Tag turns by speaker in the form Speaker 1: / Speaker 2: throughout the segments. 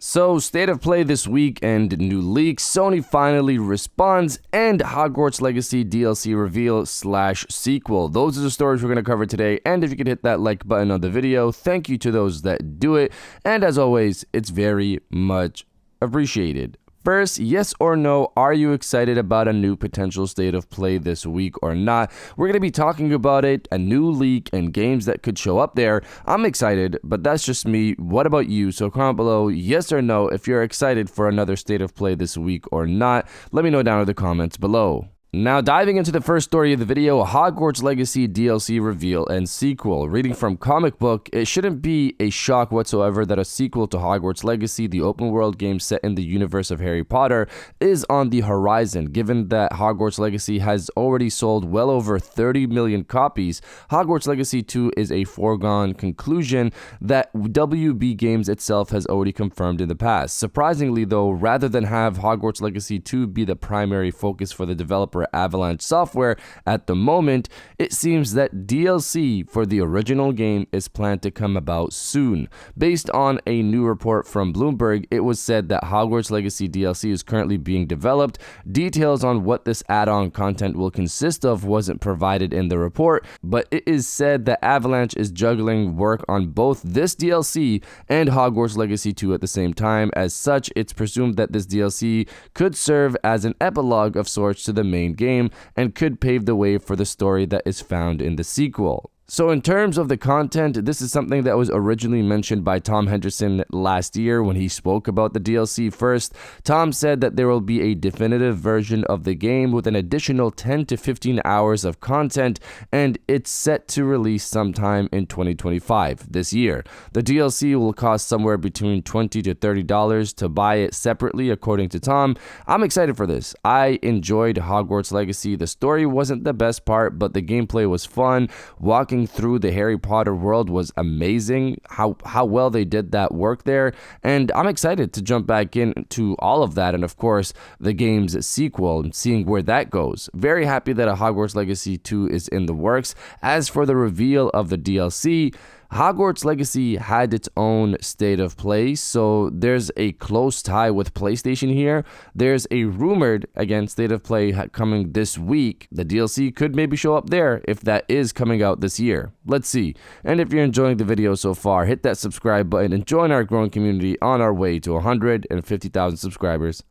Speaker 1: So, state of play this week and new leaks, Sony finally responds, and Hogwarts Legacy DLC reveal / sequel. Those are the stories we're going to cover today, and if you could hit that like button on the video, thank you to those that do it, and as always, it's very much appreciated. First, yes or no, are you excited about a new potential state of play this week or not? We're going to be talking about it, a new leak, and games that could show up there. I'm excited, but that's just me. What about you? So comment below yes or no if you're excited for another state of play this week or not. Let me know down in the comments below. Now, diving into the first story of the video, Hogwarts Legacy DLC reveal and sequel. Reading from Comic Book, it shouldn't be a shock whatsoever that a sequel to Hogwarts Legacy, the open-world game set in the universe of Harry Potter, is on the horizon. Given that Hogwarts Legacy has already sold well over 30 million copies, Hogwarts Legacy 2 is a foregone conclusion that WB Games itself has already confirmed in the past. Surprisingly, though, rather than have Hogwarts Legacy 2 be the primary focus for the developer Avalanche Software at the moment, it seems that DLC for the original game is planned to come about soon. Based on a new report from Bloomberg, it was said that Hogwarts Legacy DLC is currently being developed. Details on what this add-on content will consist of wasn't provided in the report, but it is said that Avalanche is juggling work on both this DLC and Hogwarts Legacy 2 at the same time. As such, it's presumed that this DLC could serve as an epilogue of sorts to the main game and could pave the way for the story that is found in the sequel. So in terms of the content, this is something that was originally mentioned by Tom Henderson last year when he spoke about the DLC first. Tom said that there will be a definitive version of the game with an additional 10 to 15 hours of content, and it's set to release sometime in 2025, this year. The DLC will cost somewhere between $20 to $30 to buy it separately, according to Tom. I'm excited for this. I enjoyed Hogwarts Legacy. The story wasn't the best part, but the gameplay was fun. Walking through the Harry Potter world was amazing, how well they did that work there, and I'm excited to jump back into all of that, and of course the game's sequel and seeing where that goes. Very happy that a Hogwarts Legacy 2 is in the works. As for the reveal of the DLC, Hogwarts Legacy had its own state of play, so there's a close tie with PlayStation here. There's a rumored, again, state of play coming this week. The DLC could maybe show up there if that is coming out this year. Let's see. And if you're enjoying the video so far, hit that subscribe button and join our growing community on our way to 150,000 subscribers.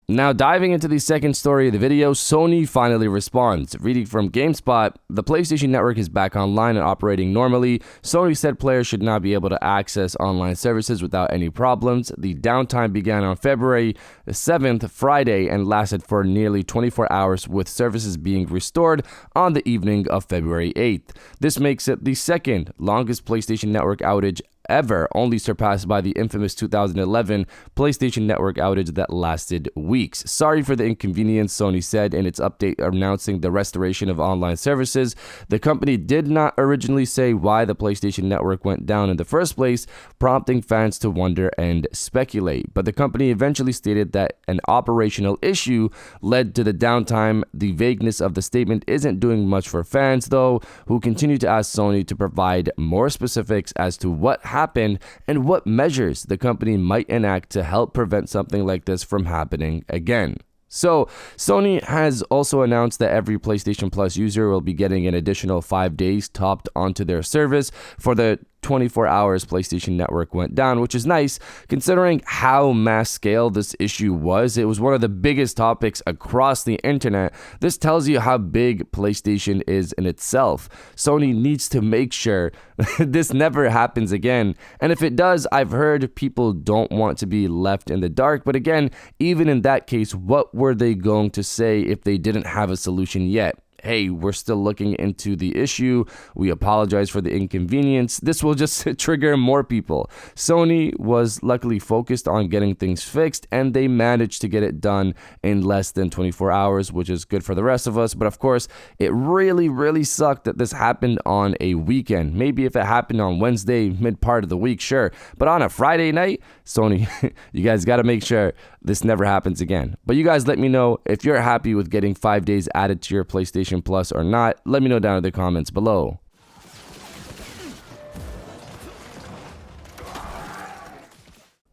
Speaker 1: Now, diving into the second story of the video, Sony finally responds. Reading from GameSpot, the PlayStation Network is back online and operating normally. Sony said players should now be able to access online services without any problems. The downtime began on February 7th, Friday, and lasted for nearly 24 hours, with services being restored on the evening of February 8th. This makes it the second longest PlayStation Network outage ever, only surpassed by the infamous 2011 PlayStation Network outage that lasted weeks. Sorry for the inconvenience, Sony said in its update announcing the restoration of online services. The company did not originally say why the PlayStation Network went down in the first place, prompting fans to wonder and speculate. But the company eventually stated that an operational issue led to the downtime. The vagueness of the statement isn't doing much for fans, though, who continue to ask Sony to provide more specifics as to what happened and what measures the company might enact to help prevent something like this from happening again. So, Sony has also announced that every PlayStation Plus user will be getting an additional 5 days topped onto their service for the 24 hours PlayStation Network went down, which is nice considering how mass scale this issue was. It was one of the biggest topics across the internet. This tells you how big PlayStation is in itself. Sony needs to make sure this never happens again. And if it does, I've heard people don't want to be left in the dark. But again, even in that case, what were they going to say if they didn't have a solution yet? Hey, we're still looking into the issue. We apologize for the inconvenience. This will just trigger more people. Sony was luckily focused on getting things fixed, and they managed to get it done in less than 24 hours, which is good for the rest of us. But of course, it really sucked that this happened on a weekend. Maybe if it happened on Wednesday, mid part of the week, sure. But on a Friday night, Sony, you guys got to make sure this never happens again. But you guys let me know if you're happy with getting 5 days added to your PlayStation Plus or not. Let me know down in the comments below.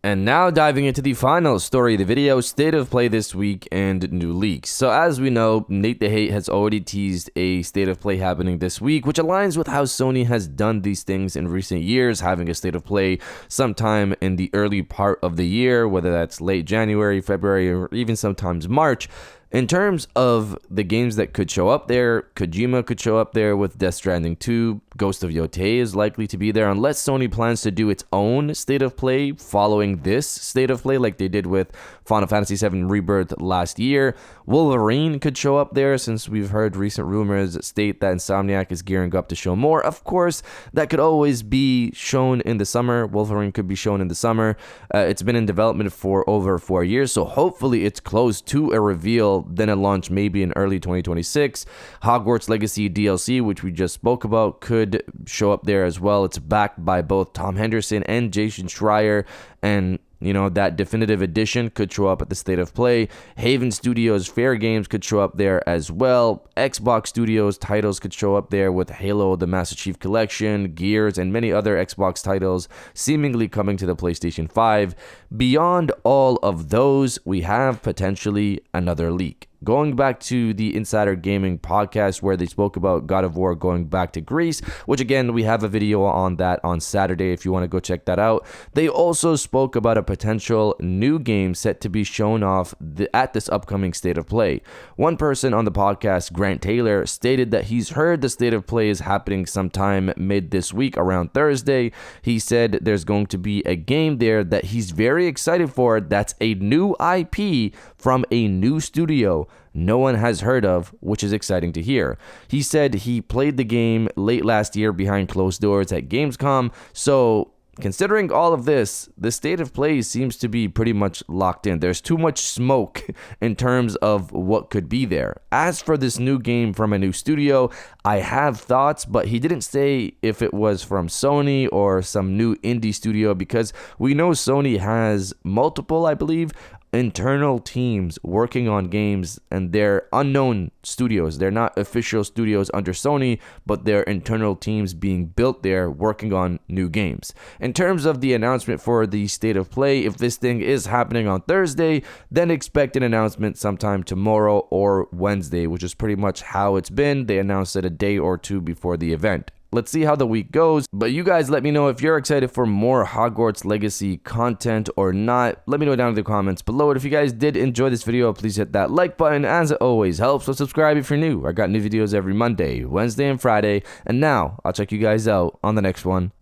Speaker 1: And now diving into the final story of the video, state of play this week and new leaks. So as we know, Nate the Hate has already teased a state of play happening this week, which aligns with how Sony has done these things in recent years, having a state of play sometime in the early part of the year, whether that's late January, February, or even sometimes March. In terms of the games that could show up there, Kojima could show up there with Death Stranding 2. Ghost of YOTEI is likely to be there unless Sony plans to do its own state of play following this state of play like they did with Final Fantasy VII Rebirth last year. Wolverine could show up there since we've heard recent rumors state that Insomniac is gearing up to show more. Of course, that could always be shown in the summer. Wolverine could be shown in the summer. It's been in development for over 4 years, so hopefully it's close to a reveal, then a launch maybe in early 2026. Hogwarts Legacy DLC, which we just spoke about, could show up there as well. It's backed by both Tom Henderson and Jason Schreier, and that definitive edition could show up at the state of play. Haven Studios Fair Games could show up there as well. Xbox Studios titles could show up there with Halo, the Master Chief Collection, Gears, and many other Xbox titles seemingly coming to the PlayStation 5. Beyond all of those, we have potentially another leak. Going back to the Insider Gaming podcast where they spoke about God of War going back to Greece, which again, we have a video on that on Saturday if you want to go check that out. They also spoke about a potential new game set to be shown off at this upcoming state of play. One person on the podcast, Grant Taylor, stated that he's heard the state of play is happening sometime mid this week around Thursday. He said there's going to be a game there that he's very excited for that's a new IP from a new studio no one has heard of, which is exciting to hear. He said he played the game late last year behind closed doors at Gamescom, so considering all of this, the state of play seems to be pretty much locked in. There's too much smoke in terms of what could be there. As for this new game from a new studio, I have thoughts, but he didn't say if it was from Sony or some new indie studio, because we know Sony has multiple, I believe, internal teams working on games, and they're unknown studios. They're not official studios under Sony, but they're internal teams being built there working on new games. In terms of the announcement for the state of play, if this thing is happening on Thursday, then expect an announcement sometime tomorrow or Wednesday, which is pretty much how it's been. They announced it a day or two before the event. Let's see how the week goes, but you guys let me know if you're excited for more Hogwarts Legacy content or not. Let me know down in the comments below. And if you guys did enjoy this video, please hit that like button, as it always helps. So subscribe if you're new. I got new videos every Monday, Wednesday, and Friday. And now, I'll check you guys out on the next one.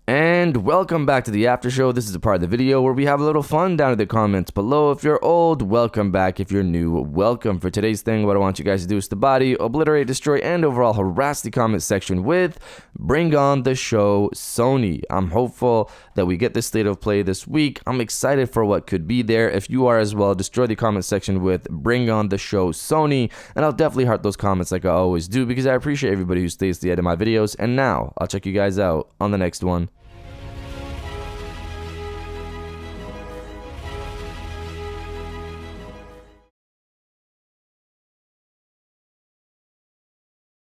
Speaker 1: And welcome back to the after show. This is a part of the video where we have a little fun down in the comments below. If you're old, welcome back. If you're new, welcome. For today's thing, what I want you guys to do is to body, obliterate, destroy, and overall harass the comment section with Bring On The Show Sony. I'm hopeful that we get this state of play this week. I'm excited for what could be there. If you are as well, destroy the comment section with Bring On The Show Sony. And I'll definitely heart those comments like I always do, because I appreciate everybody who stays to the end of my videos. And now, I'll check you guys out on the next one.